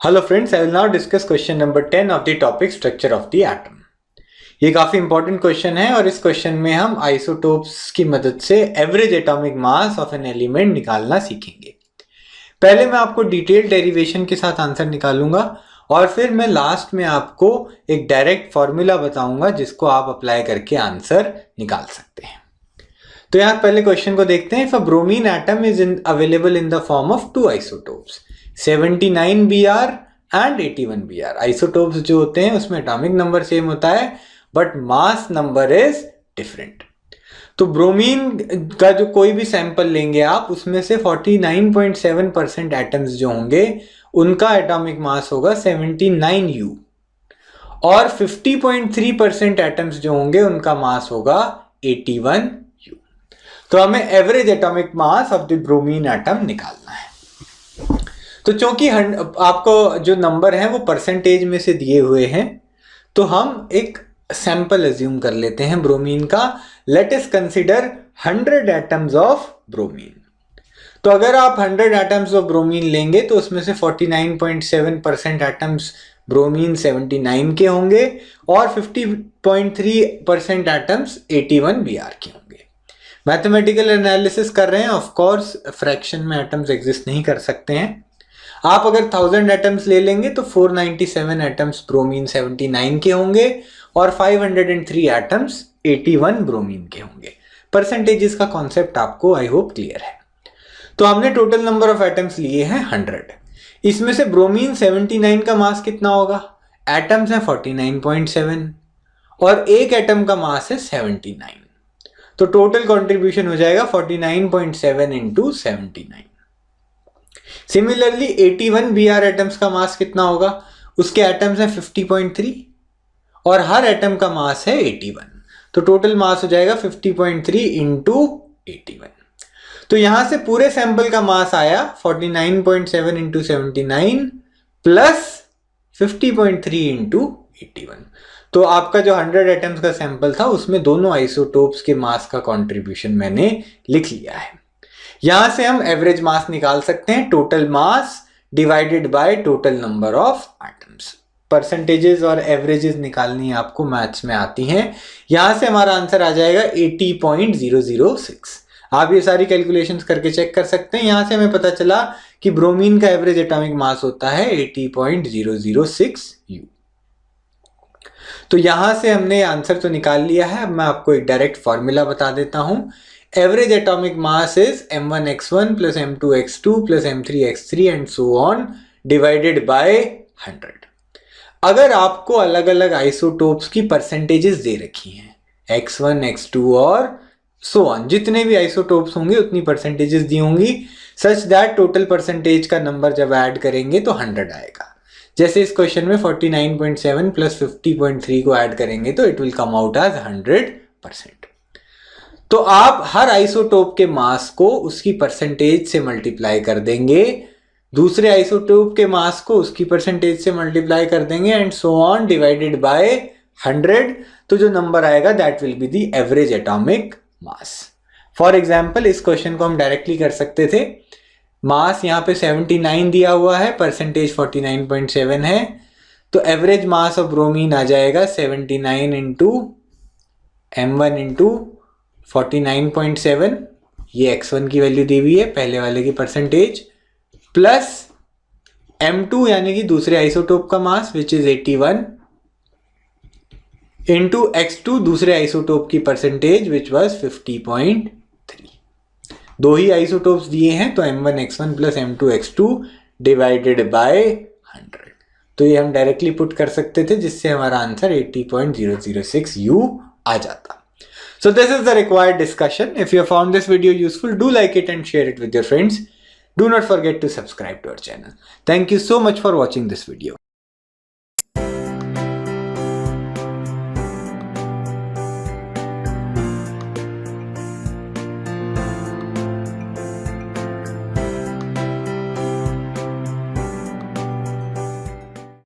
Hello friends, I will now discuss question number 10 of the topic structure of the atom. ये काफी important question है और इस question में हम आइसोटोप्स की मदद से average atomic mass of an element निकालना सीखेंगे। पहले मैं आपको डिटेल डेरिवेशन के साथ आंसर निकालूंगा और फिर मैं लास्ट में आपको एक डायरेक्ट फॉर्मूला बताऊंगा जिसको आप अप्लाई करके आंसर निकाल सकते हैं। तो यहाँ पहले क्वेश्चन को देखते हैं। If a bromine atom is available in the form of two isotopes 79 Br and 81 Br। Isotopes जो होते हैं उसमें एटॉमिक नंबर सेम होता है but mass number is different. तो ब्रोमीन का जो कोई भी सैंपल लेंगे आप, उसमें से 49.7% एटम्स जो होंगे उनका एटॉमिक मास होगा 79U और 50.3% एटम्स जो होंगे उनका मास होगा 81U। तो हमें average atomic mass of the bromine atom निकालना है। तो चूंकि आपको जो नंबर है वो परसेंटेज में से दिए हुए हैं, तो हम एक सैंपल अज्यूम कर लेते हैं ब्रोमीन का। Let us consider 100 atoms of bromine. तो अगर आप 100 एटम्स ऑफ ब्रोमीन लेंगे तो उसमें से 49.7% एटम्स ब्रोमीन 79 के होंगे और 50.3% एटम्स 81 Br के होंगे। मैथमेटिकल एनालिसिस कर रहे हैं, ऑफ कोर्स फ्रैक्शन में एटम्स एग्जिस्ट नहीं कर सकते हैं। आप अगर 1000 एटम्स ले लेंगे तो 497 एटम्स ब्रोमीन 79 के होंगे और 503 एटम्स 81 ब्रोमीन के होंगे। परसेंटेजेस का कॉन्सेप्ट आपको आई होप क्लियर है। तो हमने टोटल नंबर ऑफ एटम्स लिए हैं 100। इसमें से ब्रोमीन 79 का मास कितना होगा? एटम्स हैं 49.7 और एक एटम का मास है 79। तो टोटल कंट्रीब्यूशन हो जाएगा 49.7 इंटू 79। सिमिलरली 81 Br एटम्स का मास कितना होगा? उसके एटम्स हैं 50.3 और हर एटम का मास है 81। तो टोटल मास हो जाएगा 50.3 इंटू 81। तो यहां से पूरे सैंपल का मास आया 49.7 इंटू 79 प्लस 50.3 इंटू 81। तो आपका जो 100 एटम्स का सैंपल था उसमें दोनों आइसोटोप्स के मास का कंट्रीब्यूशन मैंने लिख लिया है। यहां से हम एवरेज मास निकाल सकते हैं, total mass divided by total number of atoms. Percentages और एवरेजेस निकालनी आपको मैथ्स में आती हैं। यहां से हमारा आंसर आ जाएगा 80.006। आप ये सारी कैलकुलेशंस करके चेक कर सकते हैं। यहां से हमें पता चला कि ब्रोमीन का एवरेज एटॉमिक मास होता है 80.006U। तो यहां से हमने आंसर तो निकाल लिया है। अब मैं आपको एक डायरेक्ट फॉर्मूला बता देता हूं। Average atomic mass is m1x1 plus m2x2 plus m3x3 and so on divided by 100। अगर आपको अलग अलग आइसोटोप्स की परसेंटेजेस दे रखी हैं, x1, x2 और so on, जितने भी आइसोटोप्स होंगे उतनी परसेंटेजेस दी होंगी, सच दैट टोटल परसेंटेज का नंबर जब ऐड करेंगे तो 100 आएगा। जैसे इस क्वेश्चन में 49.7 प्लस 50.3 को ऐड करेंगे तो it will come out as 100%। तो आप हर आइसोटोप के मास को उसकी परसेंटेज से मल्टीप्लाई कर देंगे, दूसरे आइसोटोप के मास को उसकी परसेंटेज से मल्टीप्लाई कर देंगे and so on divided by 100। तो जो नंबर आएगा that will be the average atomic mass. For example इस क्वेश्चन को हम डायरेक्टली कर सकते थे। मास यहाँ पे 79 दिया हुआ है, परसेंटेज 49.7 है, तो एवरेज मास ऑफ ब्रोमीन आ जाएगा 79 इंटू m1 इंटू 49.7, ये x1 की वैल्यू दी हुई है पहले वाले की परसेंटेज, प्लस m2 यानी कि दूसरे आइसोटोप का मास विच इज 81 इंटू x2 दूसरे आइसोटोप की परसेंटेज विच वाज 50.3। दो ही आइसोटोप्स दिए हैं तो m1x1 plus m2x2 divided by 100। तो ये हम डायरेक्टली पुट कर सकते थे जिससे हमारा आंसर 80.006U आ जाता। So this is the required discussion. If you have found this video useful, do like it and share it with your friends. Do not forget to subscribe to our channel. Thank you so much for watching this video.